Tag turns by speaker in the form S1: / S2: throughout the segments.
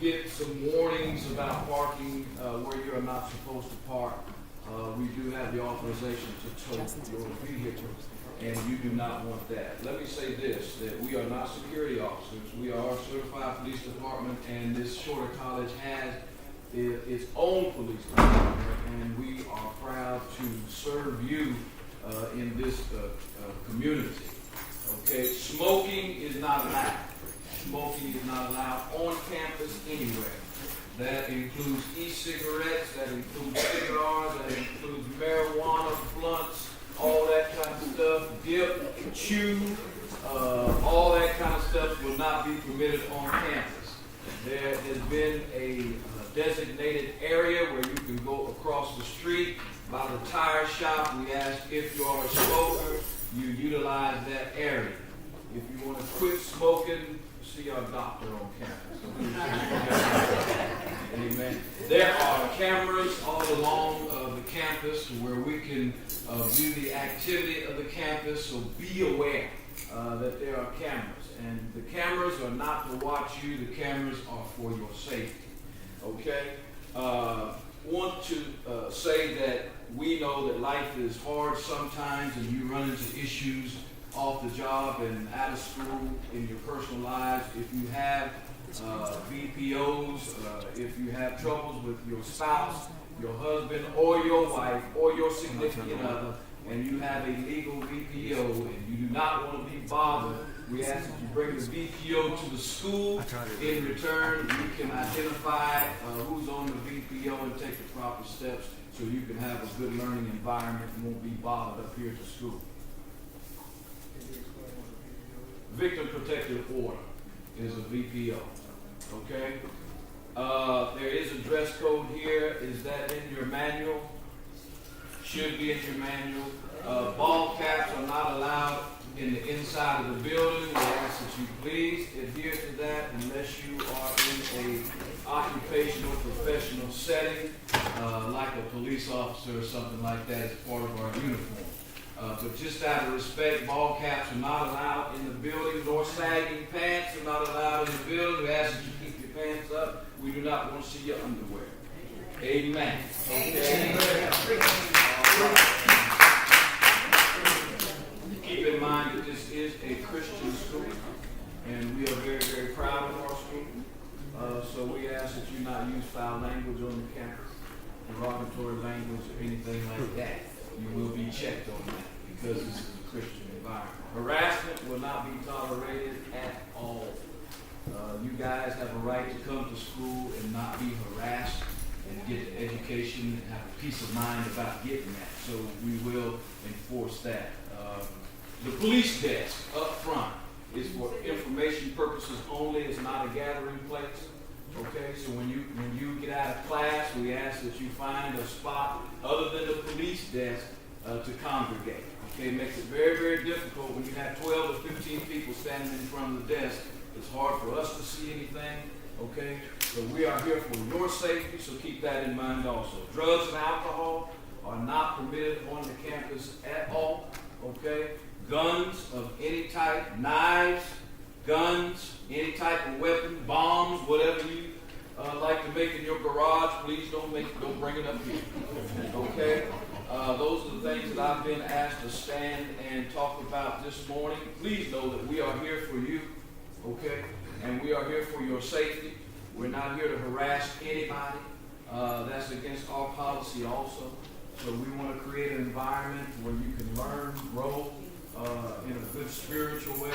S1: get some warnings about parking where you are not supposed to park, we do have the authorization to tow your vehicle, and you do not want that. Let me say this, that we are not security officers. We are a certified police department, and this Shorter College has its own police department, and we are proud to serve you in this community. Okay, smoking is not allowed. Smoking is not allowed on campus anywhere. That includes e-cigarettes, that includes cigars, that includes marijuana, blunts, all that kind of stuff, dip, chew, all that kind of stuff will not be permitted on campus. There has been a designated area where you can go across the street by the tire shop. We ask if you are a smoker, you utilize that area. If you want to quit smoking, see our doctor on campus. Amen. There are cameras all along the campus where we can view the activity of the campus, so be aware that there are cameras. And the cameras are not to watch you, the cameras are for your safety. Okay? Want to say that we know that life is hard sometimes and you run into issues off the job and out of school in your personal lives. If you have VPOs, if you have troubles with your spouse, your husband, or your wife, or your significant other, and you have a legal VPO and you do not want to be bothered, we ask that you bring the VPO to the school. In return, you can identify who's on the VPO and take the proper steps so you can have a good learning environment and won't be bothered up here at the school. Victim Protective Order is a VPO. Okay? There is a dress code here. Is that in your manual? Should be in your manual. Ball caps are not allowed in the inside of the building. We ask that you please adhere to that unless you are in a occupational, professional setting, like a police officer or something like that as part of our uniform. But just out of respect, ball caps are not allowed in the building, nor sagging pants are not allowed in the building. We ask that you keep your pants up. We do not want to see your underwear. Amen. Okay. Keep in mind that this is a Christian school, and we are very, very proud of our school. So we ask that you not use foul language on the campus, derogatory language, or anything like that. You will be checked on that because this is a Christian environment. Harassment will not be tolerated at all. You guys have a right to come to school and not be harassed and get the education and have a peace of mind about getting that. So we will enforce that. The police desk up front is for information purposes only. It's not a gathering place. Okay, so when you get out of class, we ask that you find a spot other than the police desk to congregate. Okay, it makes it very, very difficult when you have 12 or 15 people standing in front of the desk. It's hard for us to see anything. Okay, so we are here for your safety, so keep that in mind also. Drugs and alcohol are not permitted on the campus at all. Okay, guns of any type, knives, guns, any type of weapon, bombs, whatever you like to make in your garage, please don't bring it up here. Okay? Those are the things that I've been asked to stand and talk about this morning. Please know that we are here for you. Okay? And we are here for your safety. We're not here to harass anybody. That's against our policy also. So we want to create an environment where you can learn, grow in a good spiritual way,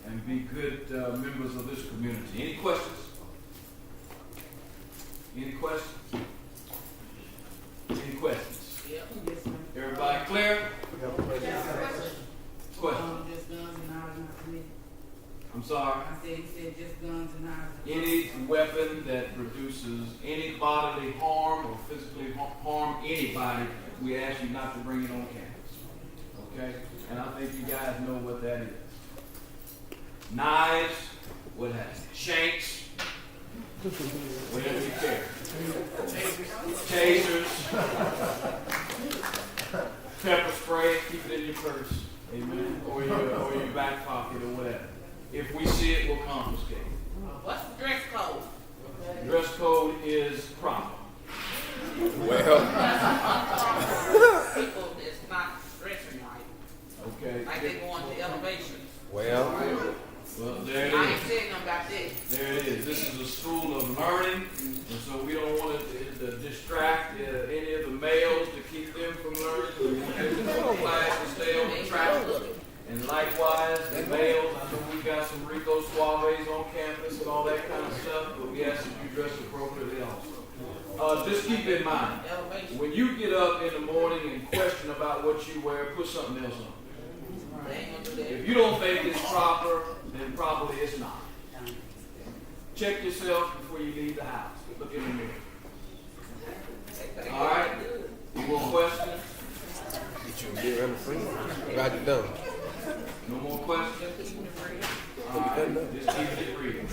S1: and be good members of this community. Any questions? Any questions? Any questions?
S2: Yep.
S1: Everybody clear? Question?
S2: Just guns and knives not permitted.
S1: I'm sorry?
S2: I said, he said just guns and knives.
S1: Any weapon that produces any bodily harm or physically harm anybody, we ask you not to bring it on campus. Okay? And I think you guys know what that is. Knives, what has it? Shanks, whatever you care. Tasers, pepper spray, keep it in your purse, amen, or your back pocket or whatever. If we see it, we'll confiscate it.
S2: What's the dress code?
S1: Dress this is a school of learning, and so we don't want to distract any of the males to keep them from learning. So we want them to go to class and stay on the track. And likewise, the males, I know we've got some Rico Suaves on campus and all that kind of stuff, but we ask that you dress appropriately also. Just keep in mind, when you get up in the morning and question about what you wear, put something else on. If you don't think it's proper, then probably it's not. Check yourself before you leave the house. Look in the mirror. All right? You want questions?
S3: Get around the free. Glad you're done.
S1: No more questions? All right. Just keep it real.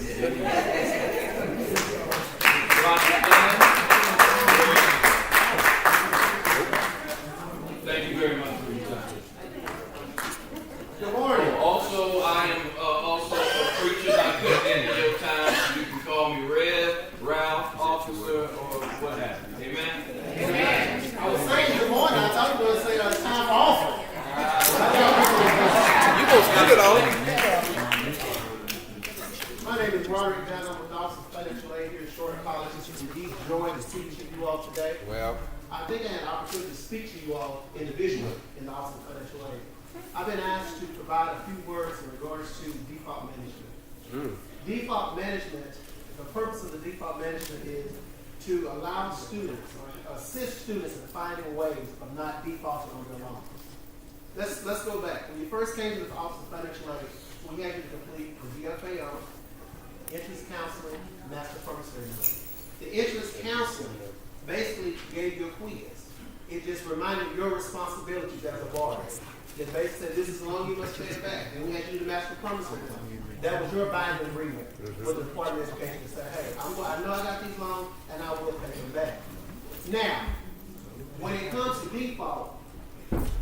S1: Thank you very much for your time.
S4: Good morning.
S1: Also, I am also a preacher. I put in your time. You can call me Red, Ralph, Officer, or what have you. Amen?
S4: I was saying good morning. I thought you were going to say it's time for offering.
S3: You gonna skip it on?
S4: My name is Roderick John. I'm with the Office of Financial Aid here at Shorter College. It's a deep joy to speak to you all today.
S3: Well,
S4: I think I had an opportunity to speak to you all individually in the Office of Financial Aid. I've been asked to provide a few words in regards to default management. Default management, the purpose of the default management is to allow students or assist students in finding ways of not defaulting on their loans. Let's go back. When you first came to the Office of Financial Aid, we had you to complete the VFAO, interest counseling, master promissory note. The interest counseling basically gave you a quiz. It just reminded your responsibilities as a borrower. It basically said, this is the loan you must pay it back. Then we had you to master promissory note. That was your binding agreement with the Department of Education to say, hey, I know I got these loans and I will pay them back. Now, when it comes to default,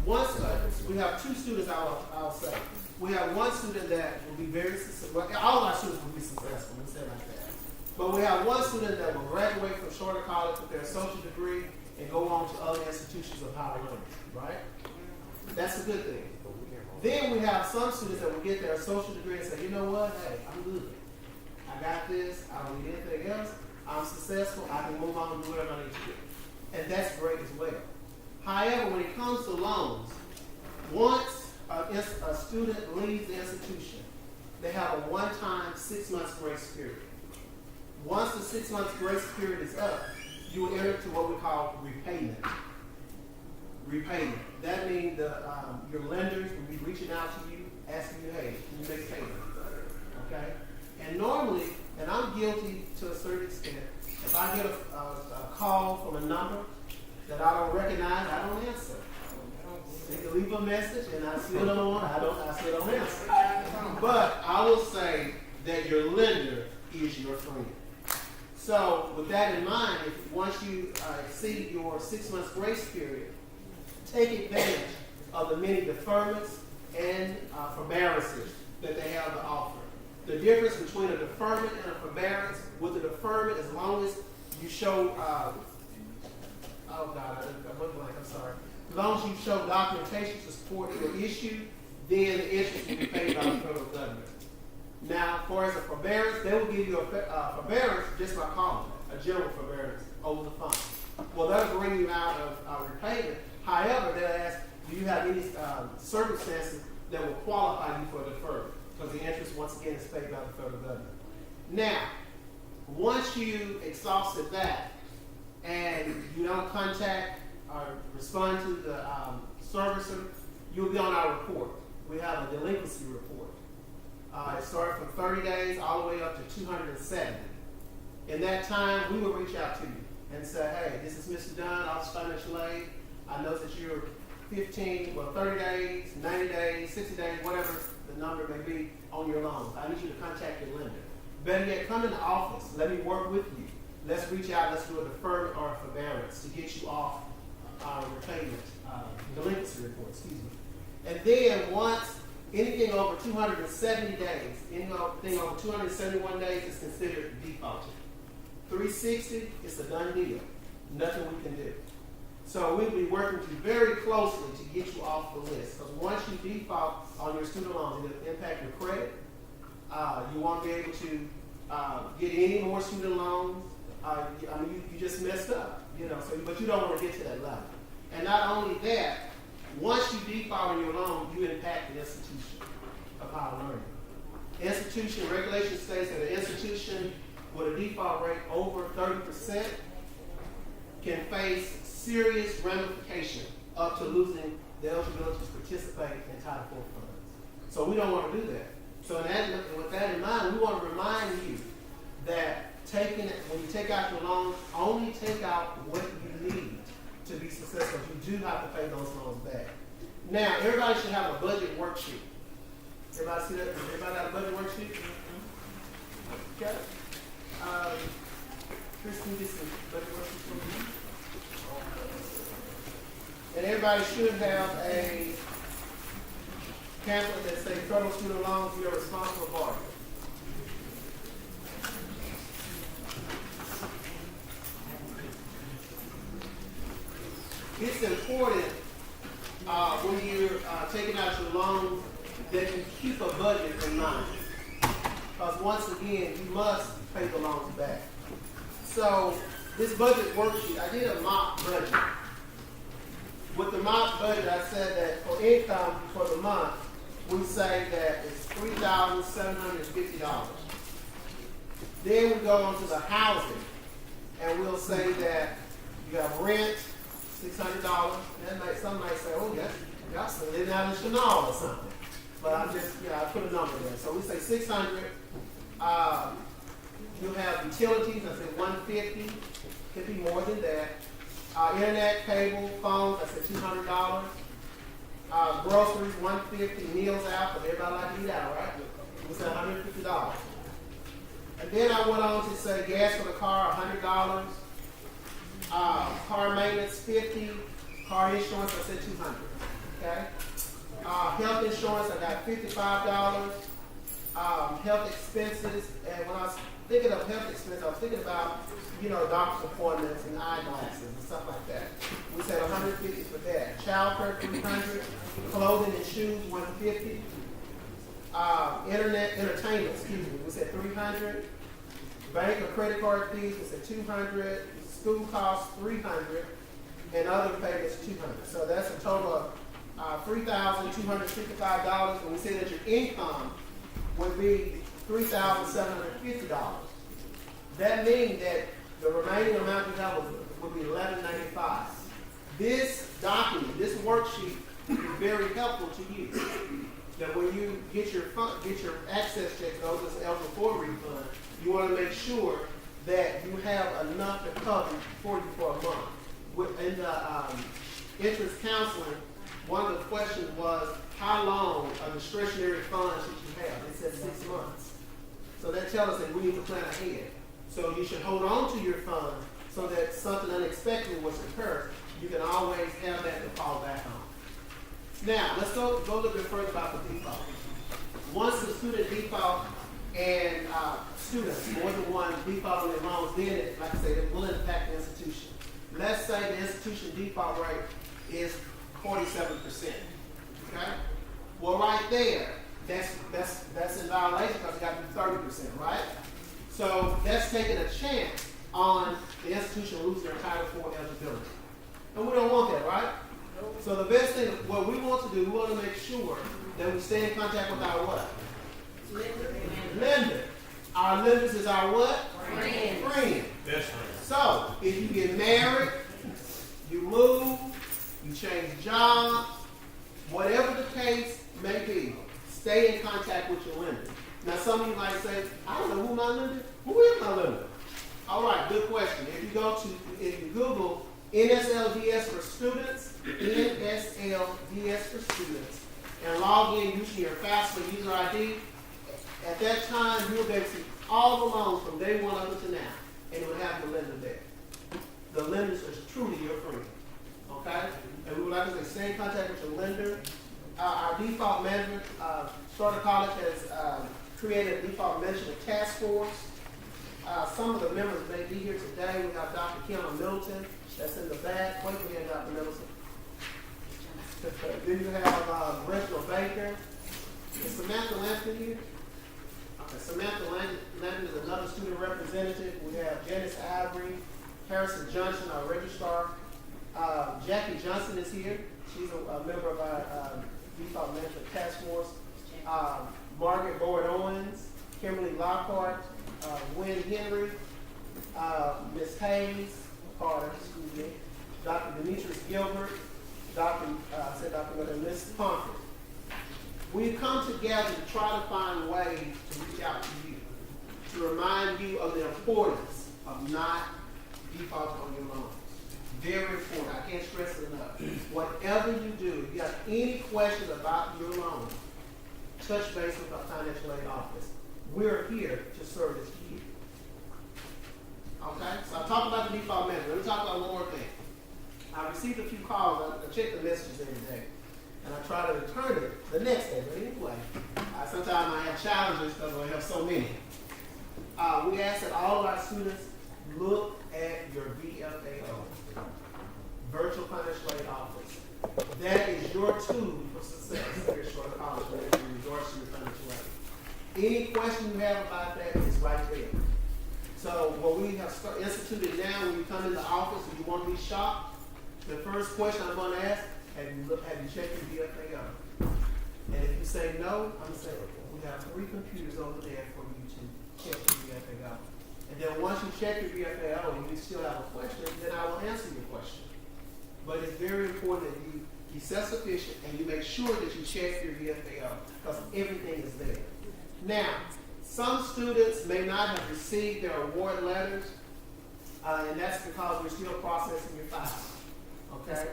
S4: we have two students, I'll say. We have one student that will be very successful. Well, all of our students will be successful, let's say it like that. But we have one student that will graduate from Shorter College with their associate degree and go on to other institutions of higher learning, right? That's a good thing. Then we have some students that will get their associate degree and say, you know what, hey, I'm good. I got this, I don't need anything else. I'm successful, I can move on and do whatever I need to do. And that's great as well. However, when it comes to loans, once a student leaves the institution, they have a one-time 6 months grace period. Once the 6 months grace period is up, you will enter into what we call repayment. Repayment. That means your lenders will be reaching out to you, asking you, hey, can you make payment? Okay? And normally, and I'm guilty to a certain extent, if I get a call from a number that I don't recognize, I don't answer. They can leave a message, and I still don't answer. But I will say that your lender is your friend. So with that in mind, if once you exceed your 6 months grace period, take advantage of the many deferments and forbearances that they have to offer. The difference between a deferment and a forbearance, with a deferment, as long as you show, as long as you show documentation to support your issue, then the interest will be paid by the federal government. Now, for as a forbearance, they will give you a forbearance just by calling it, a general forbearance over the phone. Well, that'll bring you out of repayment. However, they'll ask, do you have any circumstances that will qualify you for a deferment? Because the interest, once again, is paid by the federal government. Now, once you exhausted that and you don't contact or respond to the servicer, you'll be on our report. We have a delinquency report. It starts from 30 days all the way up to 270. In that time, we will reach out to you and say, hey, this is Mr. Dunn, Office of Financial Aid. I know that you're 30 days, 90 days, 60 days, whatever the number may be on your loans. I need you to contact your lender. Better yet, come in the office. Let me work with you. Let's reach out. Let's do a deferment or a forbearance to get you off our repayment, delinquency report, excuse me. And then once anything over 270 days, anything over 271 days is considered defaulted. 360, it's a done deal. Nothing we can do. So we'll be working with you very closely to get you off the list. Because once you default on your student loans, it'll impact your credit. You won't be able to get any more student loans. You just messed up, but you don't want to get to that level. And not only that, once you default on your loan, you impact the institution of higher learning. Institution regulation states that an institution with a default rate over 30% can face serious ramification up to losing the eligibility to participate in Title IV funds. So we don't want to do that. So with that in mind, we want to remind you that when you take out your loan, only take out what you need to be successful. You do have to pay those loans back. Now, everybody should have a budget worksheet. Everybody see that? Everybody have a budget worksheet? Okay. Chris, can you get some budget worksheets for me? And everybody should have a pamphlet that says federal student loans, you're responsible for. It's important when you're taking out your loans that you keep a budget in mind. Because once again, you must pay the loans back. So this budget worksheet, I did a mock budget. With the mock budget, I said that for income for the month, we say that it's $3,750. Then we go on to the housing, and we'll say that you have rent, $600. And some might say, oh, that's living out in Chanel or something. But I put a number there. So we say 600. You have utilities, I said 150. Could be more than that. Internet, cable, phones, I said $200. Groceries, $150. Meals out, because everybody like to eat out, right? We said $150. And then I went on to say gas for the car, $100. Car maintenance, $50. Car insurance, I said $200. Okay. Health insurance, I got $55. Health expenses, and when I was thinking of health expenses, I was thinking about, doctor's appointments and eyeglasses and stuff like that. We said $150 for that. Childcare, $300. Clothing and shoes, $150. Entertainment, we said $300. Bank or credit card fees, we said $200. School costs, $300. And other payments, $200. So that's a total of $3,255. And we say that your income would be $3,750. That means that the remaining amount you have would be $1,195. This document, this worksheet, is very helpful to you. That when you get your access checks, those that's eligible for a refund, you want to make sure that you have enough to cover for you for a month. In the interest counseling, one of the questions was, how long a discretionary fund should you have? It said 6 months. So that tells us that we need to plan ahead. So you should hold on to your fund so that something unexpected was to occur. You can always have that to fall back on. Now, let's go a little bit further about the default. Once the student default and students, more than one, default on their loans, then, like I said, it will impact the institution. Let's say the institution default rate is 47%. Okay? Well, right there, that's in violation because it got to be 30%, right? So that's taking a chance on the institution losing their Title IV eligibility. And we don't want that, right? So the best thing, what we want to do, we want to make sure that we stay in contact with our what? Lender. Our lenders is our what? Friend.
S5: That's right.
S4: So if you get married, you move, you change jobs, whatever the case may be, stay in contact with your lender. Now some of you might say, I don't know who my lender is. Who is my lender? All right, good question. If you Google NSLDS for students, NSLDS for students, and log in using your FAFSA user ID, at that time you'll be able to see all the loans from day one up to now, and it will have the lender there. The lender is truly your friend. Okay? And we would like to stay in contact with your lender. Our default management, Charter College has created a default management task force. Some of the members may be here today. We have Dr. Keona Middleton, that's in the back. Wait for you, Dr. Middleton. Then you have Reginald Baker. Is Samantha Lampton here? Okay, Samantha Lampton is another representative. We have Janice Avery, Harrison Johnson, our registrar. Jackie Johnson is here. She's a member of our default management task force. Margaret Boyd Owens, Kimberly Lockhart, Wynn Henry, Ms. Hayes, Carter, excuse me, Dr. Demetrius Gilbert, Dr. Ms. Pomfret. We've come together to try to find ways to reach out to you, to remind you of the importance of not defaulting on your loans. Very important. I can't stress it enough. Whatever you do, if you have any questions about your loan, touch base with our financial aid office. We're here to service you. Okay? So I talked about the default management. Let me talk about one more thing. I received a few calls. I check the messages every day. And I try to return it the next day. But anyway, sometimes I have challenges because I have so many. We ask that all of our students look at your VFAO, Virtual Financial Aid Office. That is your tool for success here at Shorter College in regards to your financial aid. Any question you have about that is right there. So what we have instituted now, when you come in the office and you want to be shopped, the first question I'm going to ask, have you checked your VFAO? And if you say no, I'm going to say, we have 3 computers over there for you to check your VFAO. And then once you check your VFAO and you still have a question, then I will answer your question. But it's very important that you be self-sufficient and you make sure that you check your VFAO because everything is there. Now, some students may not have received their award letters, and that's because we're still processing your files. Okay?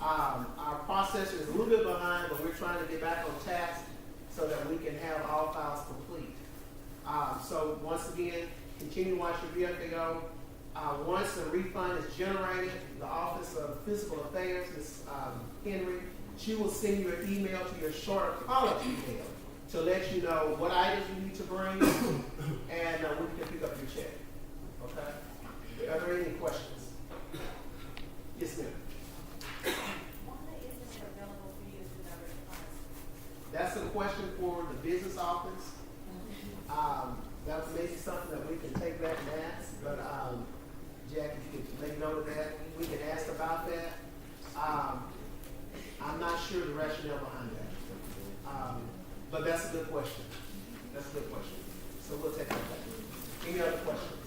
S4: Our processor is a little bit behind, but we're trying to get back on task so that we can have all files complete. So once again, continue to watch your VFAO. Once the refund is generated, the Office of Fiscal Affairs, Ms. Henry, she will send you an email to your Shorter College email to let you know what items you need to bring and when you can pick up your check. Okay? Are there any questions? Yes, ma'am. That's a question for the business office. That was maybe something that we can take back and ask, but Jack, if you could make note of that, we can ask about that. I'm not sure the rationale behind that. But that's a good question. That's a good question. So we'll take that back. Any other questions?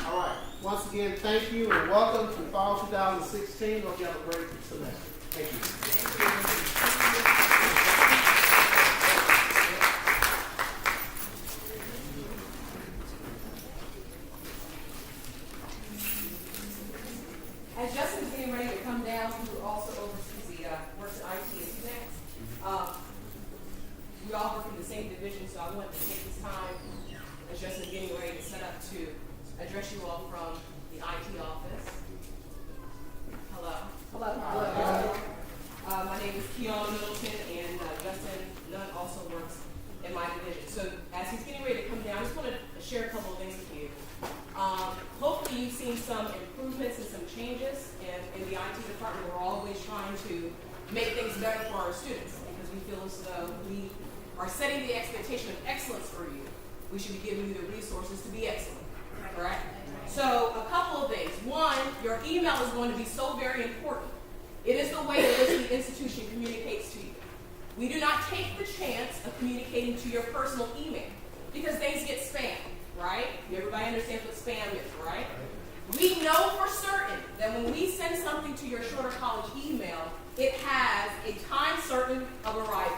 S4: All right. Once again, thank you and welcome to fall 2016. Hope you have a great semester. Thank you.
S5: As Justin's getting ready to come down, who also oversees the works at IT and Connect, we all work in the same division, so I wanted to take this time, as Justin's getting ready to set up, to address you all from the IT office. Hello. Hello. Hello. My name is Keon Middleton, and Justin Nunn also works in my division. So as he's getting ready to come down, I just want to share a couple of things with you. Hopefully you've seen some improvements and some changes in the IT department. We're always trying to make things better for our students because we feel as though we are setting the expectation of excellence for you. We should be giving you the resources to be excellent, correct? So a couple of things. One, your email is going to be so very important. It is the way in which the institution communicates to you. We do not take the chance of communicating to your personal email because things get spam, right? Everybody understands what spam is, right? We know for certain that when we send something to your Shorter College email, it has a time certain of arrival.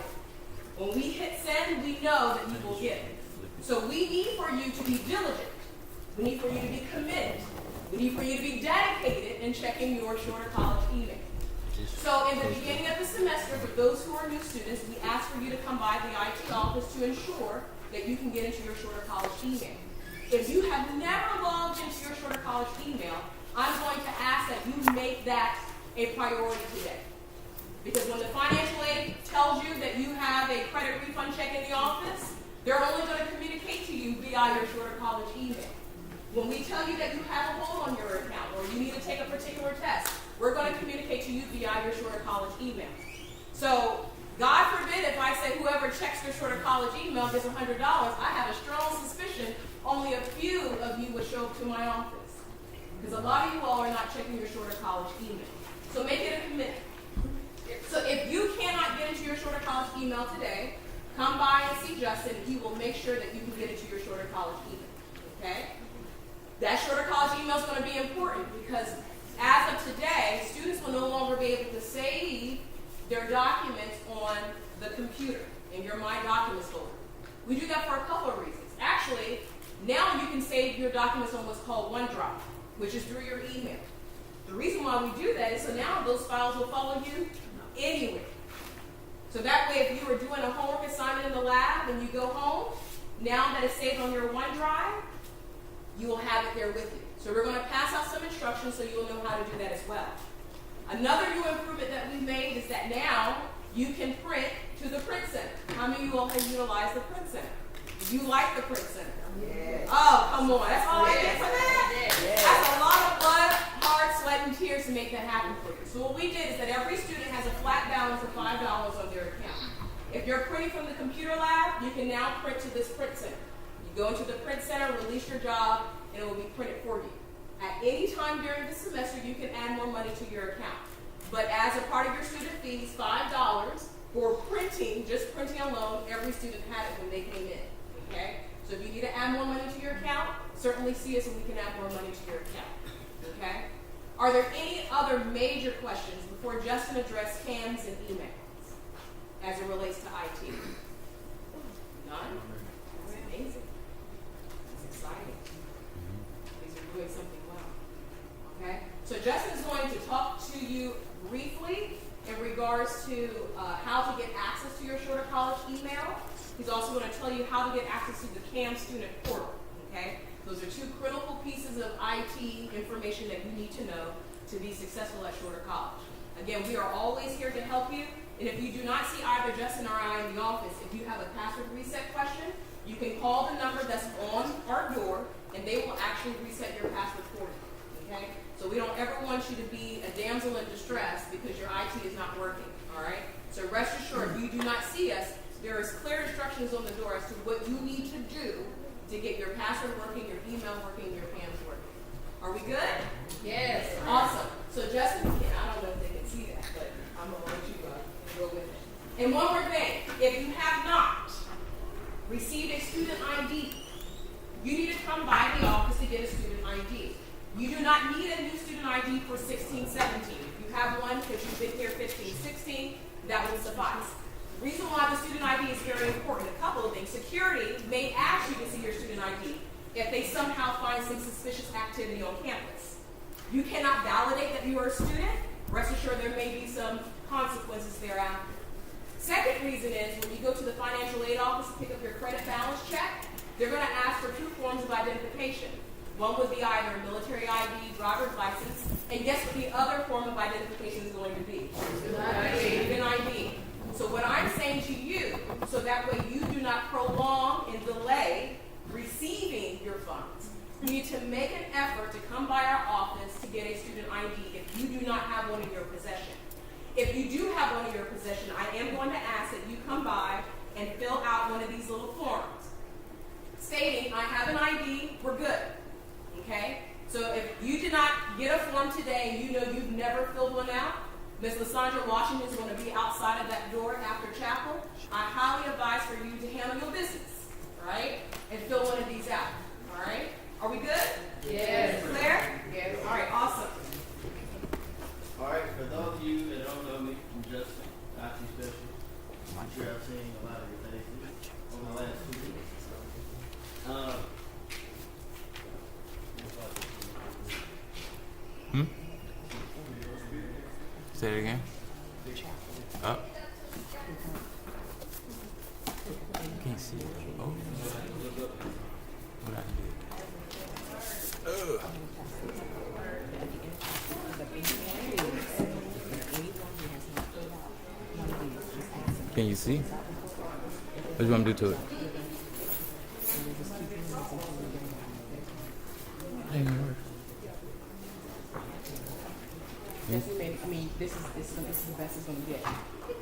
S5: When we hit send, we know that you will get it. So we need for you to be diligent. We need for you to be committed. We need for you to be dedicated in checking your Shorter College email. So in the beginning of the semester, for those who are new students, we ask for you to come by the IT office to ensure that you can get into your Shorter College email. If you have never logged into your Shorter College email, I'm going to ask that you make that a priority today. Because when the financial aid tells you that you have a credit refund check in the office, they're only going to communicate to you via your Shorter College email. When we tell you that you have a hold on your account or you need to take a particular test, we're going to communicate to you via your Shorter College email. So God forbid if I say whoever checks your short of college email gets $100, I have a strong suspicion only a few of you would show up to my office. Because a lot of you all are not checking your short of college email. So make it a commitment. So if you cannot get into your short of college email today, come by and see Justin. He will make sure that you can get into your short of college email. Okay? That short of college email is going to be important because as of today, students will no longer be able to save their documents on the computer in your My Documents folder. We do that for a couple of reasons. Actually, now you can save your documents on what's called OneDrive, which is through your email. The reason why we do that is so now those files will follow you anywhere. So that way, if you were doing a homework assignment in the lab and you go home, now that it's saved on your OneDrive, you will have it there with you. So we're going to pass out some instructions so you'll know how to do that as well. Another new improvement that we've made is that now you can print to the print center. How many of you all have utilized the print center? Do you like the print center?
S2: Yes.
S5: Oh, come on. That's all I get for that?
S2: Yes.
S5: That's a lot of blood, heart, sweat, and tears to make that happen for you. So what we did is that every student has a flat balance of $5 on their account. If you're printing from the computer lab, you can now print to this print center. You go into the print center, release your job, and it will be printed for you. At any time during the semester, you can add more money to your account. But as a part of your student fees, $5 for printing, just printing alone, every student had it when they came in. Okay? So if you need to add more money to your account, certainly see us and we can add more money to your account. Okay? Are there any other major questions before Justin addressed CAMs and emails as it relates to IT? None? That's amazing. That's exciting. These are doing something well. Okay? So Justin is going to talk to you briefly in regards to how to get access to your shorter college email. He's also going to tell you how to get access to the CAM student portal. Okay? Those are two critical pieces of IT information that you need to know to be successful at shorter college. Again, we are always here to help you. And if you do not see either Justin or I in the office, if you have a password reset question, you can call the number that's on our door, and they will actually reset your password for you. Okay? So we don't ever want you to be a damsel in distress because your IT is not working. All right? So rest assured, if you do not see us, there is clear instructions on the door as to what you need to do to get your password working, your email working, your PAMs working. Are we good?
S2: Yes.
S5: Awesome. So Justin, I don't know if they can see that, but I'm going to let you go with it. And one more thing. If you have not received a student ID, you need to come by the office to get a student ID. You do not need a new student ID for 16, 17. If you have one because you've been here 15, 16, that will suffice. The reason why the student ID is very important, a couple of things. Security may ask you to see your student ID if they somehow find some suspicious activity on campus. You cannot validate that you are a student. Rest assured there may be some consequences thereafter. Second reason is when you go to the financial aid office to pick up your credit balance check, they're going to ask for 2 forms of identification. One would be either a military ID, driver's license, and guess what the other form of identification is going to be? Student ID. So what I'm saying to you, so that way you do not prolong and delay receiving your funds, you need to make an effort to come by our office to get a student ID if you do not have one in your possession. If you do have one in your possession, I am going to ask that you come by and fill out one of these little forms stating, I have an ID, we're good. Okay? So if you did not get a form today and you know you've never filled one out, Ms. Lysandra Washington is going to be outside of that door after chapel. I highly advise for you to handle your business, right? And fill one of these out, all right? Are we good?
S2: Yes.
S5: Clear?
S2: Yes.
S5: All right, awesome.
S6: All right, for those of you that don't know me, I'm Justin, IT specialist. I'm sure I've seen a lot of your faces over the last 2 weeks.
S7: Say it again. Up. Can't see it. Oh. What I did. Can you see? What do you want me to do to it? Ain't gonna work.
S5: Yes, I mean, this is the best it's going to get.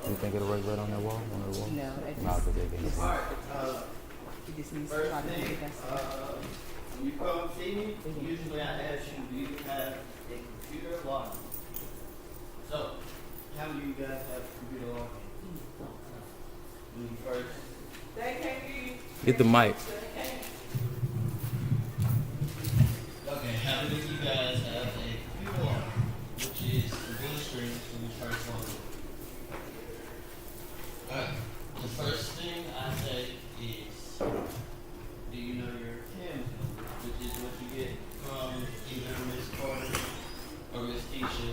S7: You think it'll work right on that wall? On the wall?
S8: No, that
S7: No,
S8: just,
S7: because they can.
S6: Alright,
S8: it just needs to
S6: first
S8: try to
S6: thing,
S8: make that.
S6: when you come see me, usually I ask you, do you have a computer login? So, how many of you guys have computer login? When you first,
S5: They can't hear you.
S7: Get the mic.
S6: okay, how many of you guys have a computer login, which is the blue screen when you first log in? Alright, the first thing I say is, do you know your CAMS number, which is what you get from either Miss Carter or Miss Keisha,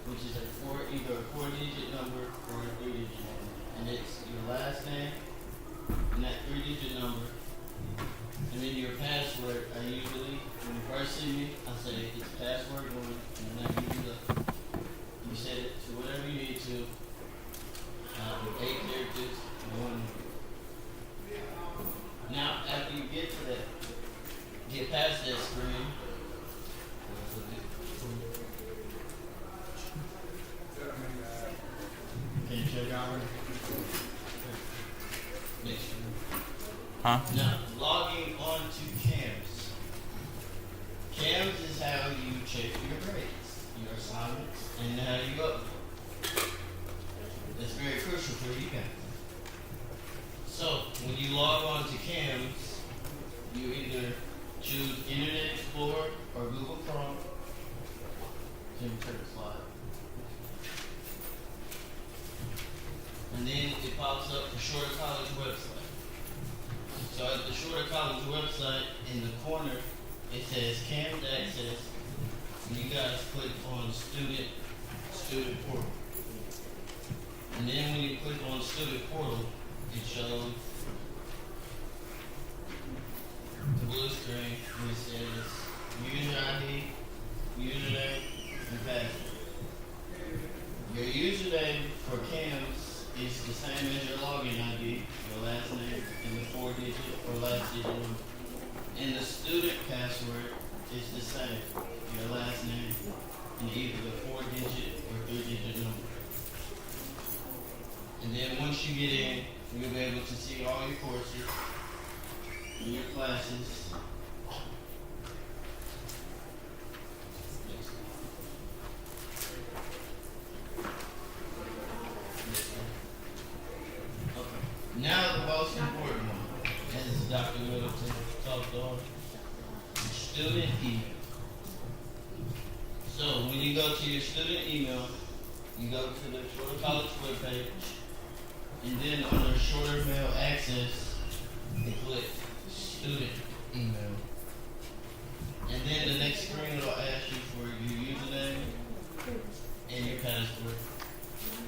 S6: which is either a 4-digit number or a 3-digit number. And it's your last name and that 3-digit number. And then your password, I usually, when you first see me, I say it's password 1, and then I give you you set it to whatever you need to, with 8 characters and 1 number. Now, after you get to that, get past that screen, can you check out? Next screen.
S7: Huh?
S6: Now, logging on to CAMS. CAMS is how you check your grades, your assignments, and how you upload. That's very crucial for you guys. So, when you log on to CAMS, you either choose Internet Explorer or Google Chrome. Can you turn the slide? And then it pops up the Shorter College website. So at the Shorter College website, in the corner, it says CAMS Access, and you guys click on Student Portal. And then when you click on Student Portal, it shows the blue screen and it says user ID, username, and password. Your username for CAMS is the same as your login ID, your last name, and the 4-digit or last digit number. And the student password is the same, your last name, and either the 4-digit or 3-digit number. And then once you get in, you'll be able to see all your courses and your classes. Okay. Now the most important one, as Dr. Middleton talked on, student email. So when you go to your student email, you go to the Shorter College webpage, and then under Shorter Mail Access, you click Student Email. And then the next screen will ask you for your username and your password.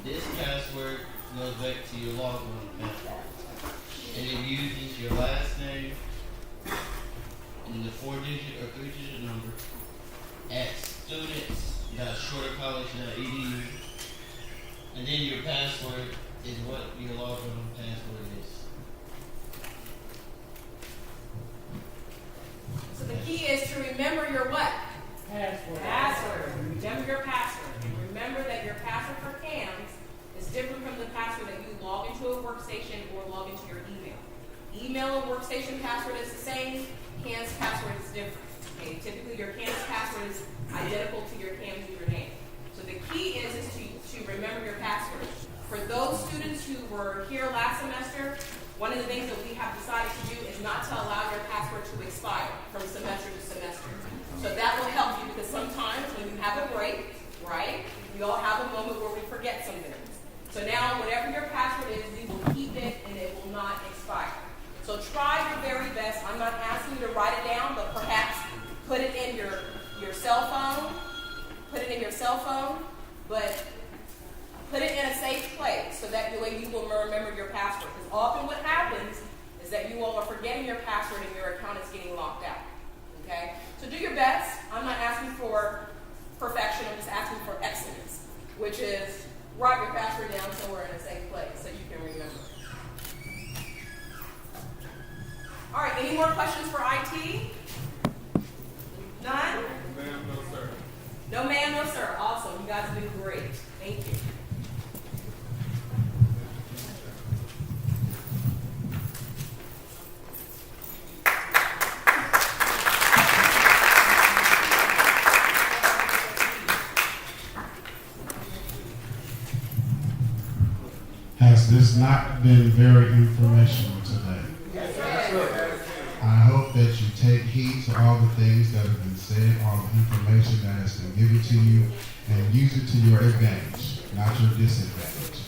S6: This password goes back to your login password. And it uses your last name and the 4-digit or 3-digit number at students.shortercollege.edu. And then your password is what your login password is.
S5: So the key is to remember your what? Password. Remember your password. And remember that your password for CAMS is different from the password that you log into a workstation or log into your email. Email and workstation password is the same. CAMS password is different. Okay? Typically your CAMS password is identical to your CAMS username. So the key is to remember your password. For those students who were here last semester, one of the things that we have decided to do is not to allow your password to expire from semester to semester. So that will help you because sometimes when you have a break, right, we all have a moment where we forget some things. So now whatever your password is, we will keep it and it will not expire. So try your very best. I'm not asking you to write it down, but perhaps put it in your cell phone. Put it in your cell phone, but put it in a safe place so that the way you will remember your password. Because often what happens is that you all are forgetting your password and your account is getting locked out. Okay? So do your best. I'm not asking for perfection. I'm just asking for excellence, which is write your password down somewhere in a safe place so you can remember. All right, any more questions for IT? None?
S3: Ma'am, no, sir.
S5: No ma'am, no sir. Awesome. You guys have been great. Thank you.
S9: not been very informational today. I hope that you take heed to all the things that have been said, all the information that has been given to you, and use it to your advantage, not your disadvantage.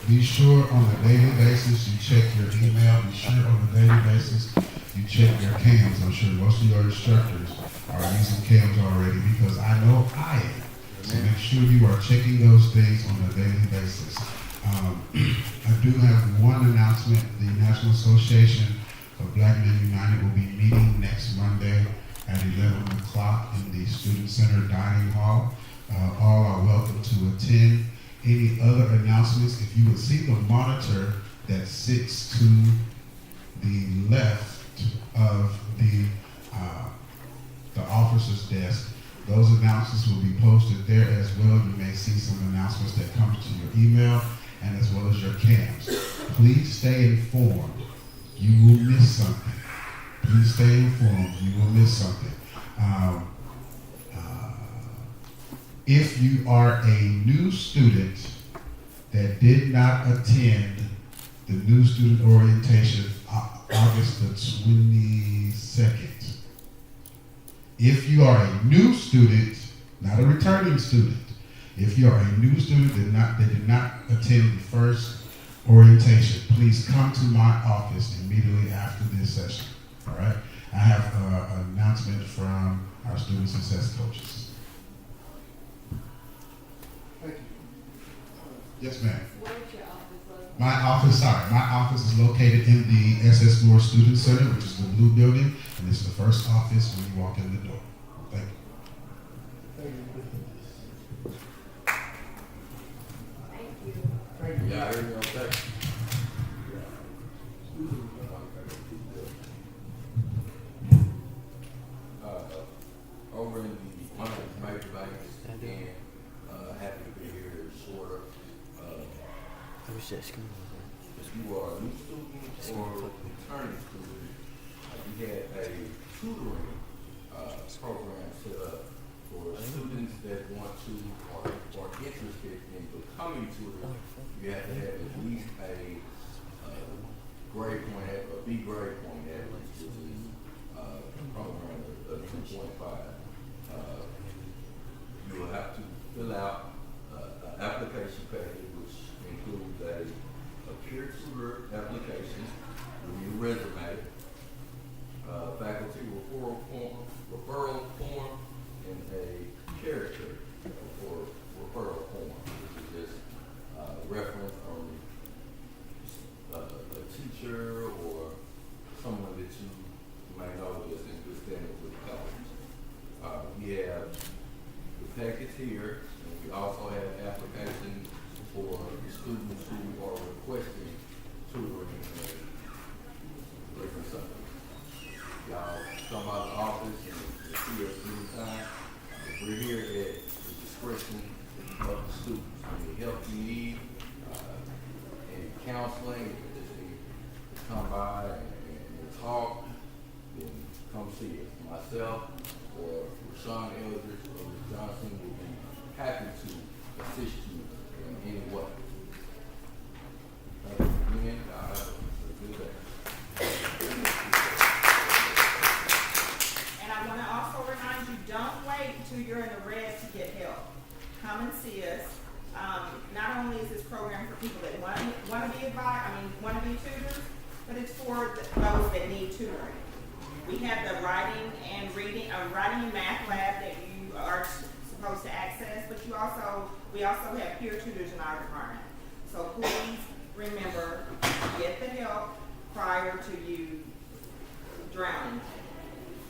S9: Be sure on a daily basis you check your email. Be sure on a daily basis you check your cams. I'm sure most of your instructors are using cams already because I know I am. So make sure you are checking those things on a daily basis. I do have one announcement. The National Association of Black Men United will be meeting next Monday at 11 o'clock in the Student Center Dining Hall. All are welcome to attend. Any other announcements? If you would see the monitor that sits to the left of the officer's desk, those announcements will be posted there as well. You may see some announcements that come to your email and as well as your cams. Please stay informed. You will miss something. Please stay informed. You will miss something. If you are a new student that did not attend the new student orientation August the 22nd, if you are a new student, not a returning student, if you are a new student that did not attend the first orientation, please come to my office immediately after this session. All right? I have an announcement from our student success coaches. Thank you. Yes, ma'am.
S5: Where's your office located?
S9: My office is located in the SS Moore Student Center, which is the blue building, and it's the first office when you walk in the door. Thank you.
S5: Thank you.
S1: Yeah, I heard you okay. Over in the one of the major banks, and happy to be here, sort of. If you are a new student or returning student, we had a tutoring program set up for students that want to or are interested in becoming tutors. You have to have at least a grade point, a B grade point average, which is a program of 2.5. You will have to fill out an application package, which includes a peer tutor application with your resume, faculty referral form, and a character for referral form, which is just reference from a teacher or someone that you may know that's in good standing with the college. We have the package here, and we also have applications for students who are requesting tutoring and different subjects. Y'all come out of the office and see us anytime. We're here at the discretion of the students. Any help you need, any counseling, if you just need to come by and talk, then come see us. Myself or Rashawn Eldridge or Ms. Johnson will be happy to assist you in any way. Thank you again. God have a good day.
S10: And I want to also remind you, don't wait until you're in the red to get help. Come and see us. Not only is this program for people that want to be tutors, but it's for those that need tutoring. We have the writing and math lab that you are supposed to access, but we also have peer tutors in our department. So please remember, get the help prior to you drowning.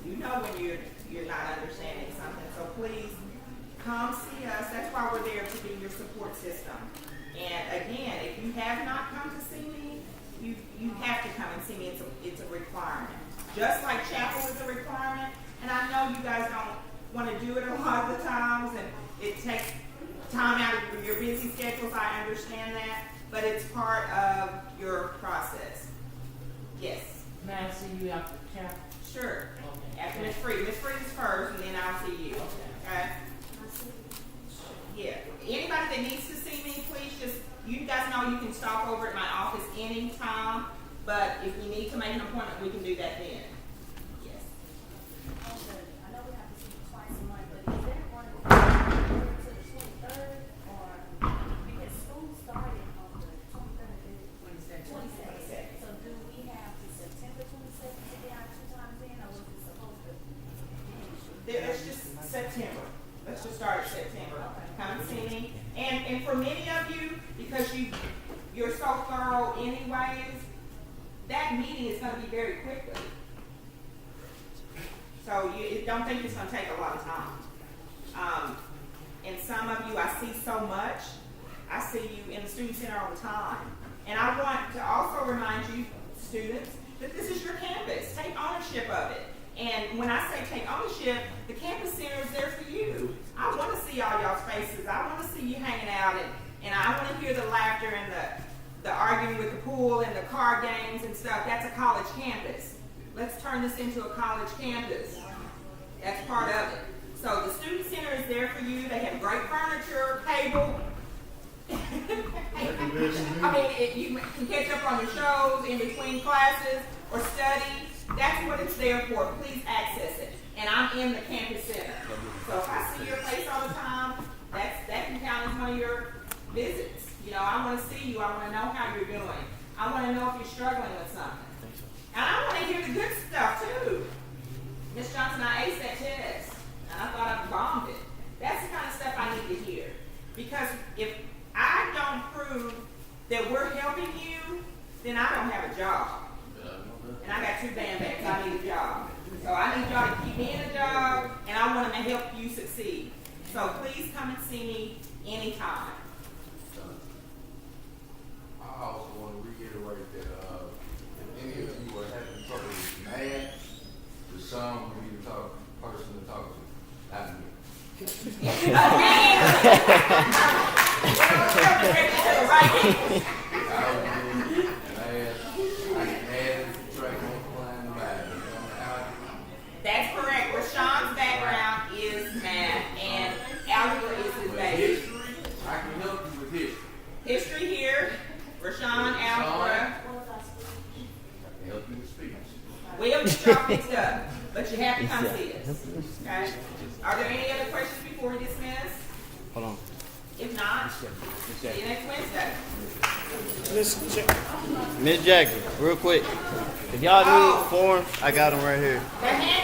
S10: You know when you're not understanding something, so please come see us. That's why we're there to be your support system. And again, if you have not come to see me, you have to come and see me. It's a requirement. Just like chapel is a requirement, and I know you guys don't want to do it a lot of the times, and it takes time out of your busy schedules. I understand that, but it's part of your process. Yes.
S2: May I see you after chapel?
S10: Sure.
S2: Okay.
S10: After Ms. Freed. Ms. Freed is first, and then I'll see you. Okay? Yeah. Anybody that needs to see me, please you guys know know you can stop over at my office anytime, but if you need to make an appointment, we can do that then. Yes.
S2: Okay, I know we have to see you twice a month, but is that one to the 23rd, or, because school started on the 23rd, 22nd. So do we have the September 22nd to be out 2 times in, or was it supposed to be?
S10: It's just September. Let's just start at September. Come and see me. And for many of you, because you're so thorough anyways, that meeting is gonna be very quickly. So you don't think it's gonna take a lot of time. And some of you, I see so much. I see you in the student center all the time. And I want to also remind you, students, that this is your campus. Take ownership of it. And when I say take ownership, the campus center is there for you. I want to see all y'all's faces. I want to see you hanging out, and I want to hear the laughter and the arguing with the pool and the card games and stuff. That's a college campus. Let's turn this into a college campus. That's part of it. So the student center is there for you. They have great furniture, cable. I mean, you can catch up on your shows in between classes or study. That's what it's there for. Please access it. And I'm in the campus center. So if I see your face all the time, that can count as one of your visits. You know, I want to see you. I want to know how you're doing. I want to know if you're struggling with something. And I want to hear the good stuff too. Miss Johnson, I aced that test, and I thought I bombed it. That's the kind of stuff I need to hear. Because if I don't prove that we're helping you, then I don't have a job. And I got 2 damn bags. I need a job. So I need y'all to keep me in a job, and I want to help you succeed. So please come and see me anytime.
S11: I also want to reiterate that if any of you are having trouble with math, the some we need to person to talk to, not me.
S10: That's correct. Rashawn's background is math, and algebra is his baby.
S11: History, I can help you with history.
S10: History here, Rashawn, algebra.
S11: I can help you with speech.
S10: We'll get y'all fixed up, but you have to come see us. Okay? Are there any other questions before we dismiss?
S7: Hold on.
S10: If not, see you next Wednesday.
S6: Miss Jackie, real quick. If y'all need forms, I got them right here.
S10: They're handed